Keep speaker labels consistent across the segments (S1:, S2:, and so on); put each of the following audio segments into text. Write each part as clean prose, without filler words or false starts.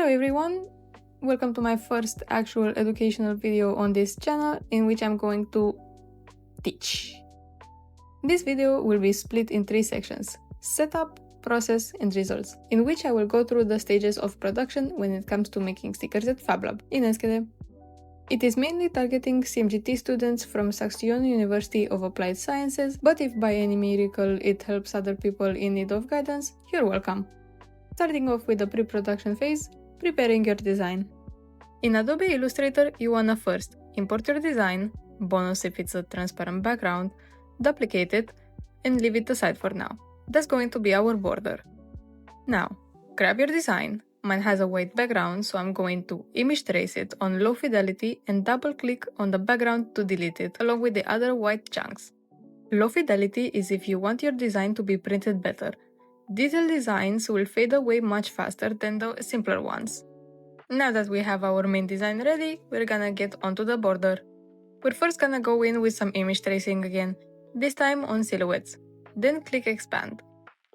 S1: everyone! Welcome to my first actual educational video on this channel in which I'm going to teach. This video will be split in 3 sections: setup, process, and results, in which I will go through the stages of production when it comes to making stickers at FabLab in Enschede. It is mainly targeting CMGT students from Saxion University of Applied Sciences, but if by any miracle it helps other people in need of guidance, you're welcome. Starting off with the pre-production phase, preparing your design. In Adobe Illustrator, you wanna first import your design, bonus if it's a transparent background, duplicate it, and leave it aside for now. That's going to be our border. Now, grab your design. Mine has a white background, so I'm going to image trace it on low fidelity and double click on the background to delete it, along with the other white chunks. Low fidelity is if you want your design to be printed better. Detailed designs will fade away much faster than the simpler ones. Now that we have our main design ready, we're gonna get onto the border. We're first gonna go in with some image tracing again, this time on silhouettes. Then click expand.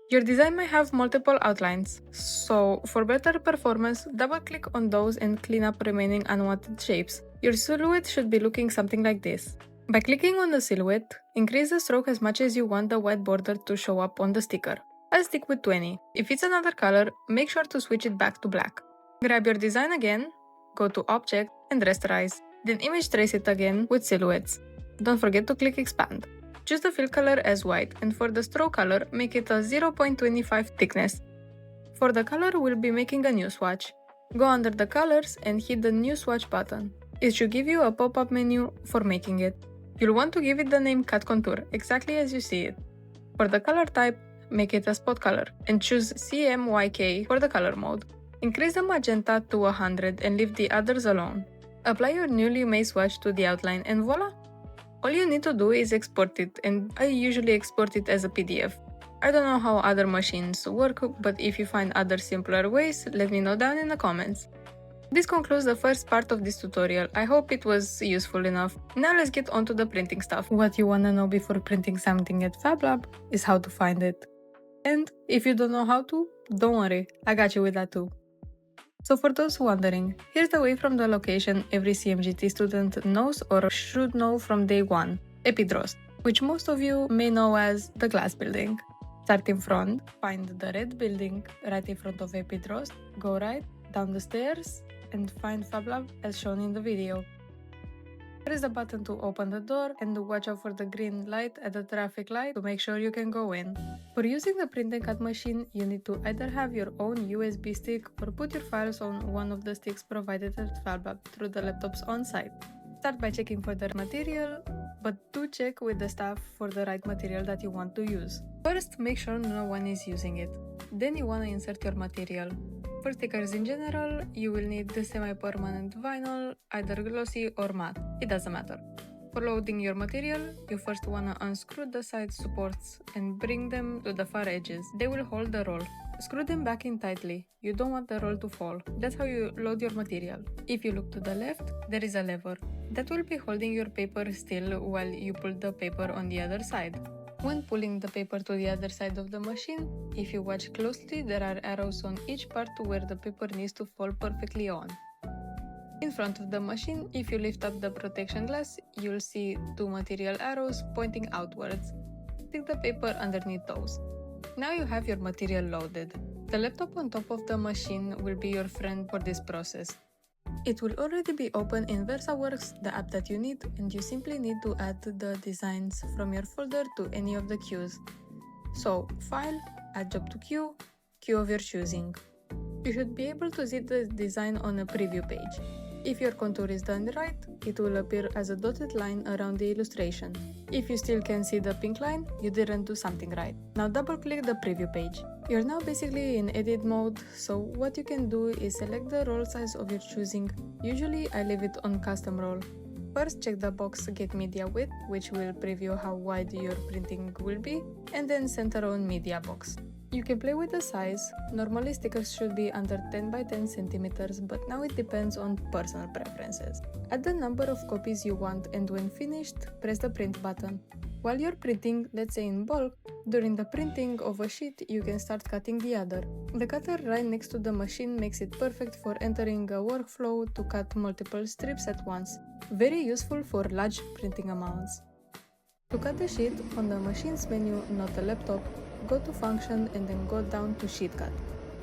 S1: Your design may have multiple outlines, so for better performance, double click on those and clean up remaining unwanted shapes. Your silhouette should be looking something like this. By clicking on the silhouette, increase the stroke as much as you want the white border to show up on the sticker. I'll stick with 20. If it's another color, make sure to switch it back to black. Grab your design again, go to Object and Rasterize, then image trace it again with silhouettes. Don't forget to click Expand. Choose the fill color as white, and for the stroke color, make it a 0.25 thickness. For the color, we'll be making a new swatch. Go under the colors and hit the new swatch button. It should give you a pop-up menu for making it. You'll want to give it the name Cut Contour, exactly as you see it. For the color type, make it a spot color, and choose CMYK for the color mode. Increase the magenta to 100 and leave the others alone. Apply your newly made swatch to the outline and voila! All you need to do is export it, and I usually export it as a PDF. I don't know how other machines work, but if you find other simpler ways, let me know down in the comments. This concludes the first part of this tutorial. I hope it was useful enough. Now let's get on to the printing stuff. What you wanna know before printing something at FabLab is how to find it. And if you don't know how to, don't worry, I got you with that too. So for those wondering, here's the way from the location every CMGT student knows or should know from day one, Epidrost, which most of you may know as the glass building. Start in front, find the red building right in front of Epidrost, go right, down the stairs, and find FabLab as shown in the video. Press the button to open the door and watch out for the green light at the traffic light to make sure you can go in. For using the print and cut machine, you need to either have your own USB stick or put your files on one of the sticks provided at FabLab through the laptops on site. Start by checking for the material, but do check with the staff for the right material that you want to use. First, make sure no one is using it. Then you want to insert your material. For stickers in general, you will need the semi-permanent vinyl, either glossy or matte, it doesn't matter. For loading your material, you first wanna unscrew the side supports and bring them to the far edges. They will hold the roll. Screw them back in tightly. You don't want the roll to fall. That's how you load your material. If you look to the left, there is a lever. That will be holding your paper still while you pull the paper on the other side. When pulling the paper to the other side of the machine, if you watch closely, there are arrows on each part to where the paper needs to fall perfectly on. In front of the machine, if you lift up the protection glass, you'll see 2 material arrows pointing outwards. Stick the paper underneath those. Now you have your material loaded. The laptop on top of the machine will be your friend for this process. It will already be open in VersaWorks, the app that you need, and you simply need to add the designs from your folder to any of the queues. So, File, Add Job to Queue, Queue of your choosing. You should be able to see the design on a preview page. If your contour is done right, it will appear as a dotted line around the illustration. If you still can see the pink line, you didn't do something right. Now double click the preview page. You're now basically in edit mode, so what you can do is select the roll size of your choosing. Usually I leave it on custom roll. First check the box Get Media Width, which will preview how wide your printing will be, and then center on media box. You can play with the size. Normally stickers should be under 10 by 10 centimeters, but now it depends on personal preferences. Add the number of copies you want, and when finished, press the print button. While you're printing, let's say in bulk, during the printing of a sheet, you can start cutting the other. The cutter right next to the machine makes it perfect for entering a workflow to cut multiple strips at once. Very useful for large printing amounts. To cut the sheet, on the machine's menu, not the laptop, go to Function and then go down to Sheet Cut.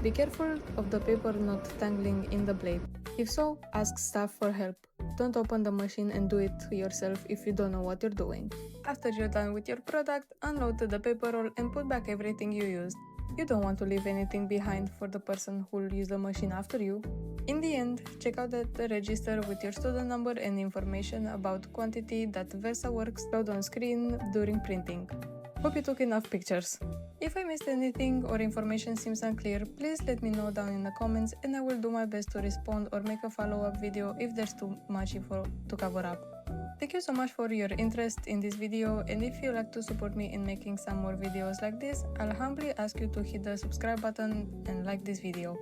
S1: Be careful of the paper not tangling in the blade. If so, ask staff for help. Don't open the machine and do it yourself if you don't know what you're doing. After you're done with your product, unload the paper roll and put back everything you used. You don't want to leave anything behind for the person who will use the machine after you. In the end, check out the register with your student number and information about quantity that VersaWorks showed on screen during printing. Hope you took enough pictures. If I missed anything or information seems unclear, please let me know down in the comments and I will do my best to respond or make a follow-up video if there's too much info to cover up. Thank you so much for your interest in this video, and if you'd like to support me in making some more videos like this, I'll humbly ask you to hit the subscribe button and like this video.